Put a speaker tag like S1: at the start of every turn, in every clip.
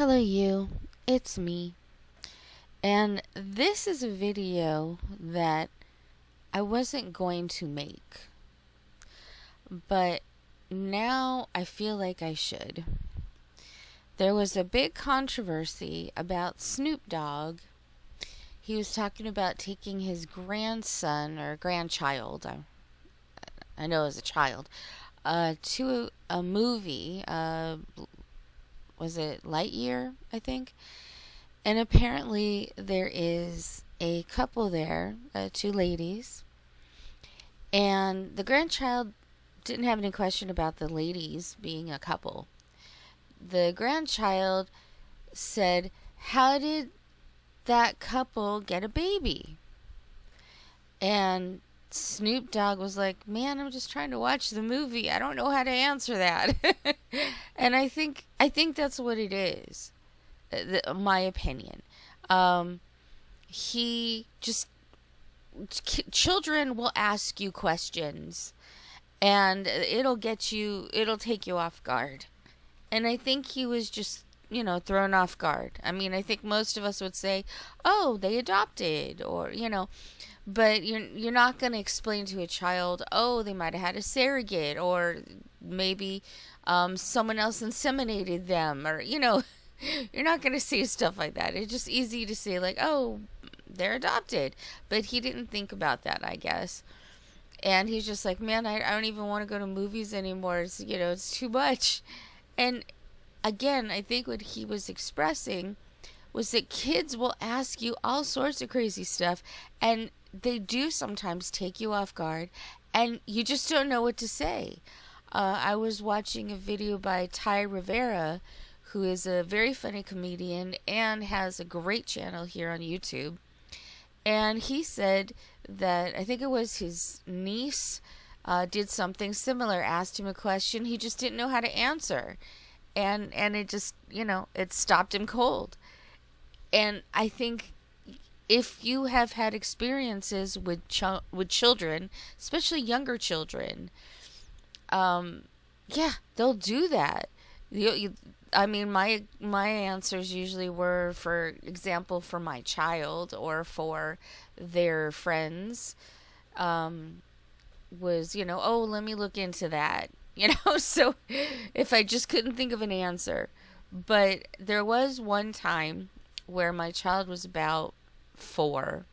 S1: Hello you, it's me. And this is a video that I wasn't going to make, but now I feel like I should. There was a big controversy about Snoop Dogg. He was talking about taking his grandson or grandchild, I know as a child, to a movie. Was it Lightyear, I think? And apparently there is a couple there, two ladies, and the grandchild didn't have any question about the ladies being a couple. The grandchild said, "How did that couple get a baby?" And Snoop Dogg was like, "Man, I'm just trying to watch the movie. I don't know how to answer that." And I think that's what it is. My opinion. He just children will ask you questions, and it'll take you off guard. And I think he was just thrown off guard. I mean, I think most of us would say, "Oh, they adopted," or but you're not going to explain to a child, "Oh, they might have had a surrogate," or maybe someone else inseminated them, or you're not going to say stuff like that. It's just easy to say, like, "Oh, they're adopted." But he didn't think about that, I guess. And he's just like, "Man, I don't even want to go to movies anymore. It's too much." And again, I think what he was expressing was that kids will ask you all sorts of crazy stuff, and they do sometimes take you off guard, and you just don't know what to say. I was watching a video by Ty Rivera, who is a very funny comedian and has a great channel here on YouTube. And he said that, I think it was his niece did something similar, asked him a question, he just didn't know how to answer. And it just, it stopped him cold. And I think if you have had experiences with children, especially younger children, yeah, they'll do that. I mean, my answers usually were, for example, for my child or for their friends, was, "Oh, let me look into that." So if I just couldn't think of an answer. But there was one time where my child was about 4,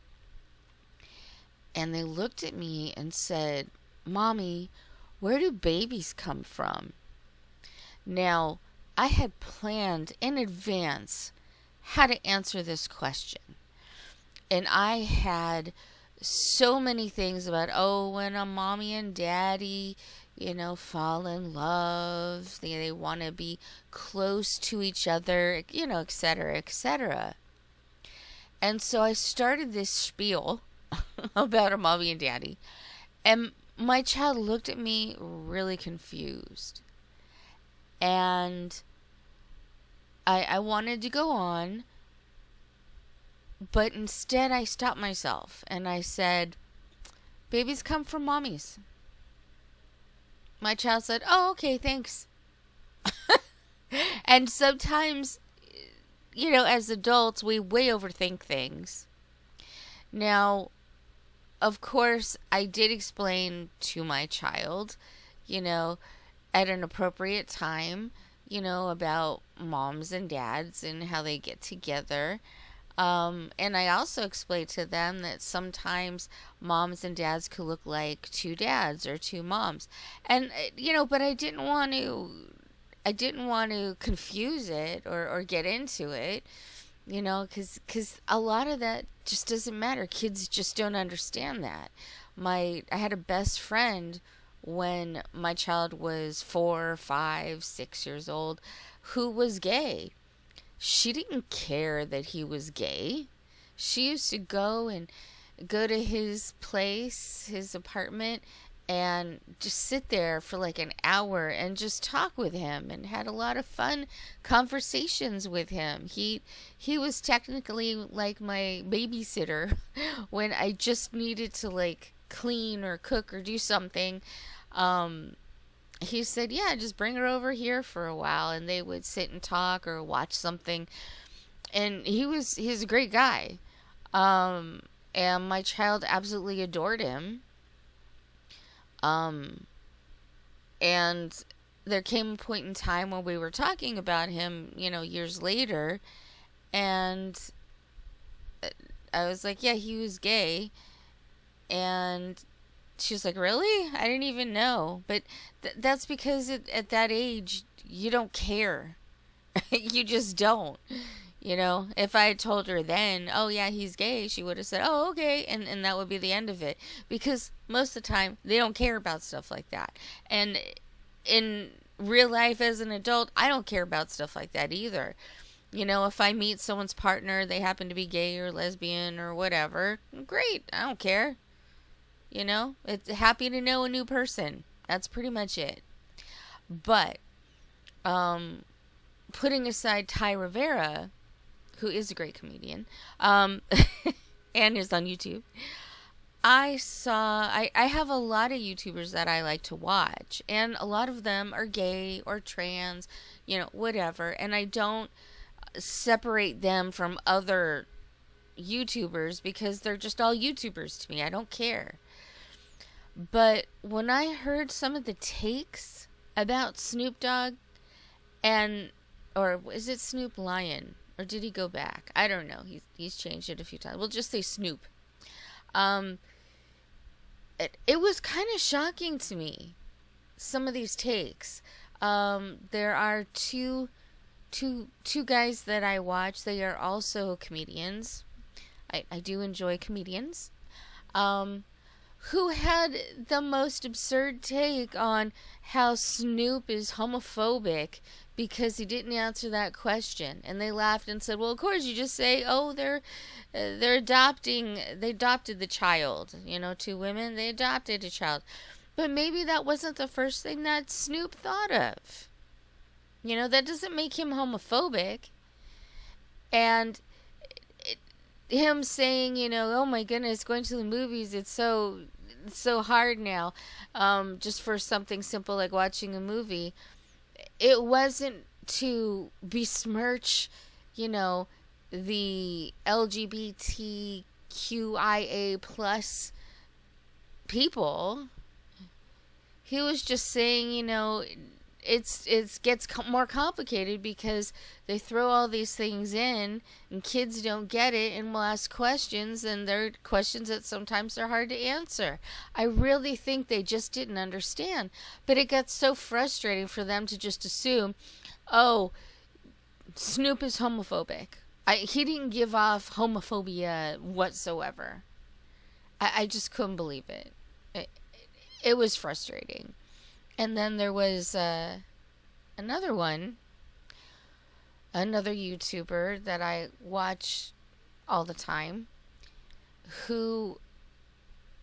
S1: and they looked at me and said, "Mommy, where do babies come from?" Now, I had planned in advance how to answer this question. And I had so many things about, when a mommy and daddy, fall in love, they want to be close to each other, et cetera, et cetera. And so I started this spiel about a mommy and daddy. And my child looked at me really confused. And I wanted to go on, but instead I stopped myself and I said, "Babies come from mommies." My child said, "Oh, okay, thanks." And sometimes, as adults, we way overthink things. Now, of course, I did explain to my child, at an appropriate time, about moms and dads and how they get together. And I also explained to them that sometimes moms and dads could look like two dads or two moms. And, but I didn't want to confuse it or get into it, because a lot of that just doesn't matter. Kids just don't understand that. I had a best friend when my child was 4, 5, 6 years old, who was gay. She didn't care that he was gay. She used to go to his place, his apartment, and just sit there for like an hour and just talk with him, and had a lot of fun conversations with him. He was technically like my babysitter when I just needed to, like, clean or cook or do something. he said, yeah, just bring her over here for a while, and they would sit and talk or watch something. And he's a great guy. And my child absolutely adored him. Um, and there came a point in time when we were talking about him, years later, and I was like, yeah, he was gay. And she was like, really? I didn't even know. But that's because at that age, you don't care. You just don't. If I had told her then, oh yeah, he's gay, she would have said, oh, okay, and that would be the end of it. Because most of the time, they don't care about stuff like that. And in real life as an adult, I don't care about stuff like that either. If I meet someone's partner, they happen to be gay or lesbian or whatever, great, I don't care. It's happy to know a new person. That's pretty much it. But, putting aside Ty Rivera, who is a great comedian, and is on YouTube, I have a lot of YouTubers that I like to watch, and a lot of them are gay or trans, whatever, and I don't separate them from other YouTubers because they're just all YouTubers to me. I don't care. But when I heard some of the takes about Snoop Dogg, or is it Snoop Lion? Or did he go back? I don't know. He's changed it a few times. We'll just say Snoop. It was kind of shocking to me, some of these takes. There are two guys that I watch. They are also comedians. I do enjoy comedians. Who had the most absurd take on how Snoop is homophobic because he didn't answer that question. And they laughed and said, well, of course, you just say, oh, they adopted the child. 2 women, they adopted a child. But maybe that wasn't the first thing that Snoop thought of. That doesn't make him homophobic. And him saying, oh my goodness, going to the movies, it's so hard now, just for something simple like watching a movie. It wasn't to besmirch, the LGBTQIA plus people. He was just saying, it gets more complicated because they throw all these things in and kids don't get it and will ask questions, and they're questions that sometimes are hard to answer. I really think they just didn't understand, but it got so frustrating for them to just assume, oh, Snoop is homophobic. He didn't give off homophobia whatsoever. I just couldn't believe it. It was frustrating. And then there was another YouTuber that I watch all the time, who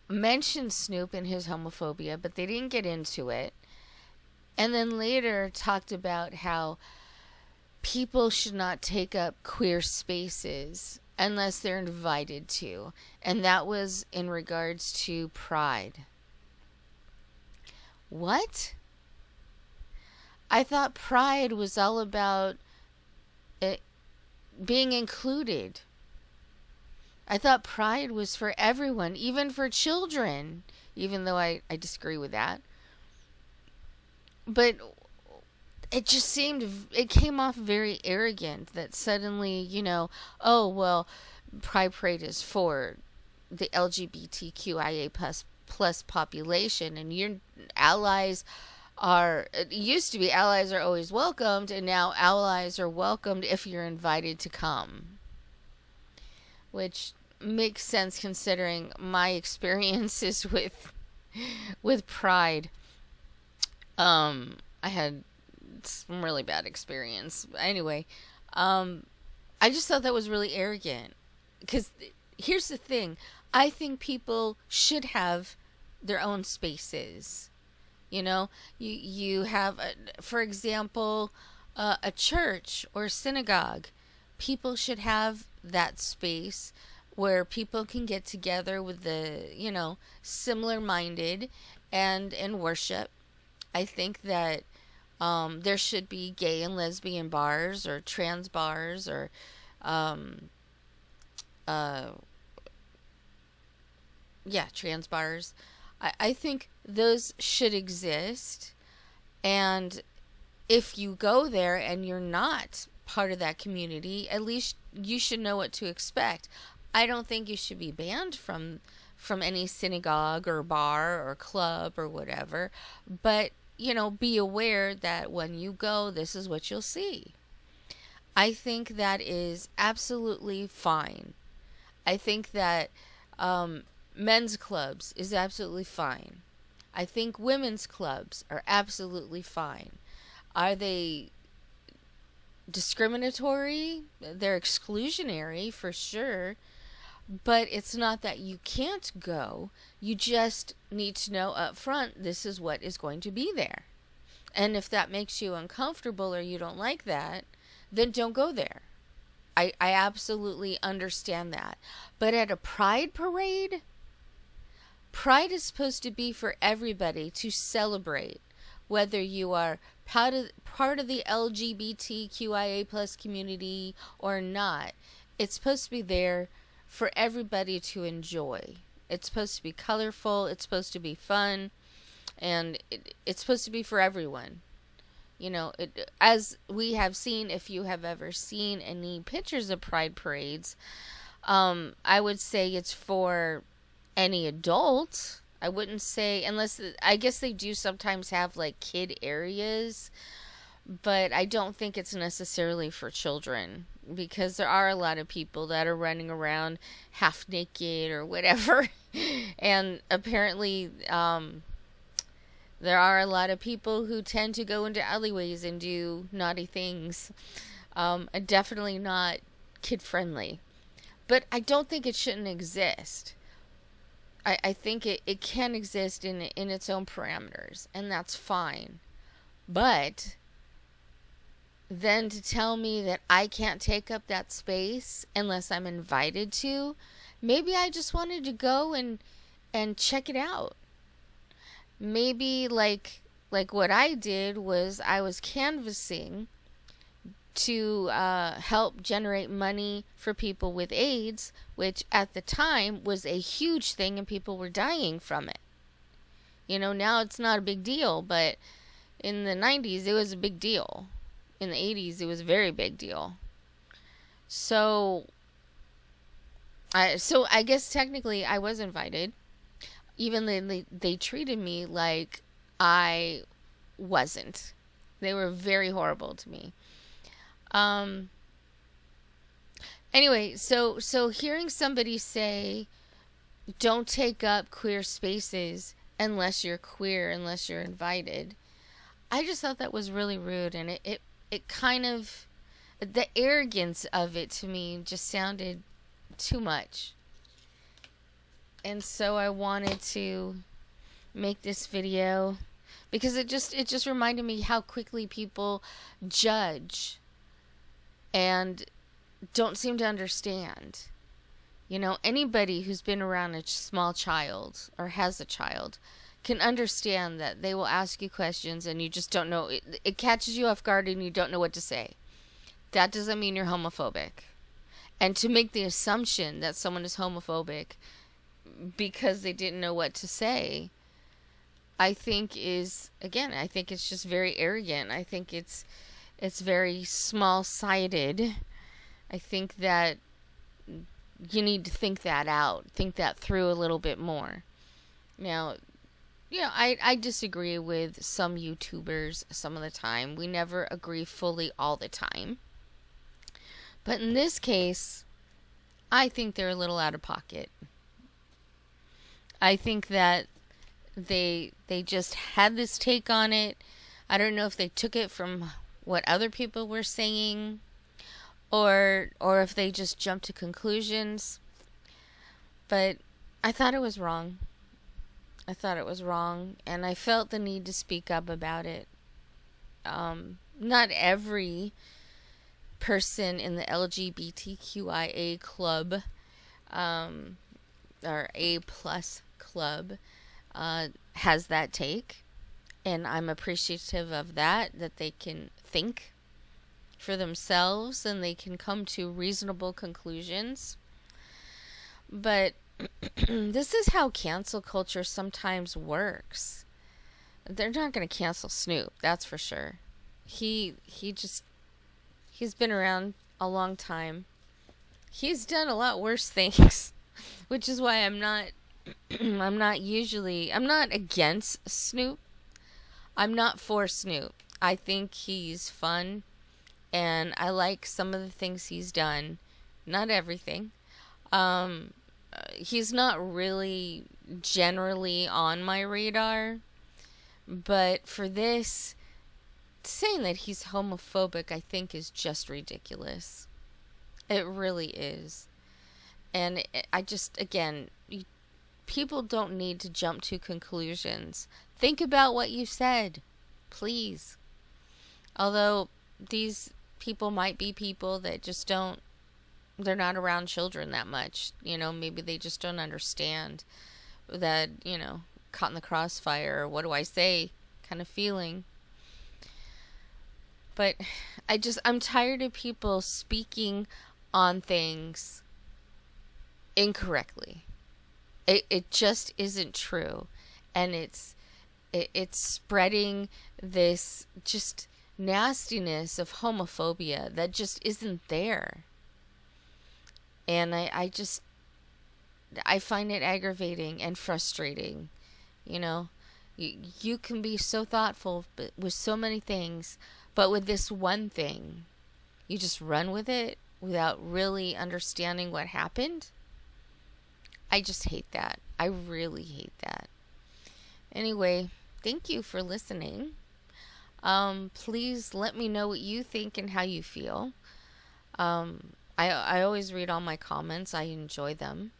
S1: mentioned Snoop and his homophobia, but they didn't get into it. And then later talked about how people should not take up queer spaces unless they're invited to. And that was in regards to Pride. What? I thought Pride was all about it being included. I thought Pride was for everyone, even for children, even though I disagree with that. But it just it came off very arrogant that suddenly, oh, well, Pride Parade is for the LGBTQIA plus population, and your allies it used to be allies are always welcomed, and now allies are welcomed if you're invited to come, which makes sense considering my experiences with Pride. I had some really bad experience. Anyway, I just thought that was really arrogant, because here's the thing. I think people should have their own spaces. You have, for example, a church or synagogue. People should have that space where people can get together with the, similar minded and worship. I think that there should be gay and lesbian bars or trans bars or um, uh, yeah, trans bars. I think those should exist. And if you go there and you're not part of that community, at least you should know what to expect. I don't think you should be banned from any synagogue or bar or club or whatever, but be aware that when you go, this is what you'll see. I think that is absolutely fine. I think that men's clubs is absolutely fine. I think women's clubs are absolutely fine. Are they discriminatory? They're exclusionary for sure. But it's not that you can't go. You just need to know up front this is what is going to be there. And if that makes you uncomfortable or you don't like that, then don't go there. I absolutely understand that. But at a pride parade, pride is supposed to be for everybody to celebrate, whether you are part of the LGBTQIA plus community or not. It's supposed to be there for everybody to enjoy. It's supposed to be colorful, it's supposed to be fun, and it's supposed to be for everyone. As we have seen, if you have ever seen any pictures of pride parades, I would say it's for any adult. I wouldn't say, unless, I guess they do sometimes have like kid areas, but I don't think it's necessarily for children, because there are a lot of people that are running around half naked or whatever. And apparently, there are a lot of people who tend to go into alleyways and do naughty things. Definitely not kid friendly. But I don't think it shouldn't exist. I think it can exist in its own parameters, and that's fine. But then to tell me that I can't take up that space unless I'm invited to, maybe I just wanted to go and check it out. Maybe like what I did was I was canvassing to help generate money for people with AIDS, which at the time was a huge thing and people were dying from it. Now it's not a big deal, but in the 90s it was a big deal. In the 80s it was a very big deal. So I guess technically I was invited, even though they treated me like I wasn't. They were very horrible to me. Anyway, so hearing somebody say, don't take up queer spaces unless you're queer, unless you're invited, I just thought that was really rude, and it kind of, the arrogance of it to me just sounded too much. And so I wanted to make this video because it just reminded me how quickly people judge and don't seem to understand. Anybody who's been around a small child or has a child can understand that they will ask you questions and you just don't know. It catches you off guard and you don't know what to say. That doesn't mean you're homophobic. And to make the assumption that someone is homophobic because they didn't know what to say, I think it's just very arrogant. I think it's very small-sided. I think that you need to think that out, think that through a little bit more. Now, I disagree with some YouTubers some of the time. We never agree fully all the time. But in this case, I think they're a little out of pocket. I think that they just had this take on it. I don't know if they took it from what other people were saying, or if they just jumped to conclusions. But I thought it was wrong. And I felt the need to speak up about it. Not every person in the LGBTQIA club, or A plus club, has that take. And I'm appreciative of that they can think for themselves and they can come to reasonable conclusions. But this is how cancel culture sometimes works. They're not going to cancel Snoop, that's for sure. He's been around a long time. He's done a lot worse things, which is why I'm not against Snoop. I'm not for Snoop. I think he's fun and I like some of the things he's done. Not everything. He's not really generally on my radar, but for this, saying that he's homophobic, I think is just ridiculous. It really is. And I just, again, people don't need to jump to conclusions. Think about what you said, please. Although these people might be people that just don't, they're not around children that much. Maybe they just don't understand that, caught in the crossfire, or what do I say kind of feeling. But I'm tired of people speaking on things incorrectly. It just isn't true. And it's spreading this just nastiness of homophobia that just isn't there. And I find it aggravating and frustrating. You can be so thoughtful with so many things, but with this one thing, you just run with it without really understanding what happened. I just hate that. I really hate that. Anyway, thank you for listening. Please let me know what you think and how you feel. I always read all my comments. I enjoy them.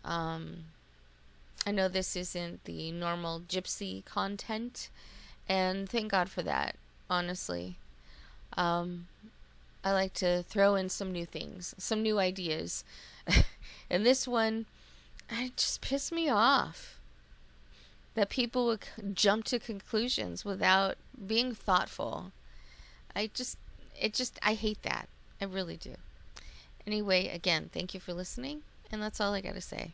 S1: I know this isn't the normal gypsy content, and thank God for that, honestly. I like to throw in some new things, some new ideas. And this one, it just pissed me off that people would jump to conclusions without being thoughtful. I hate that. I really do. Anyway, again, thank you for listening, and that's all I gotta say.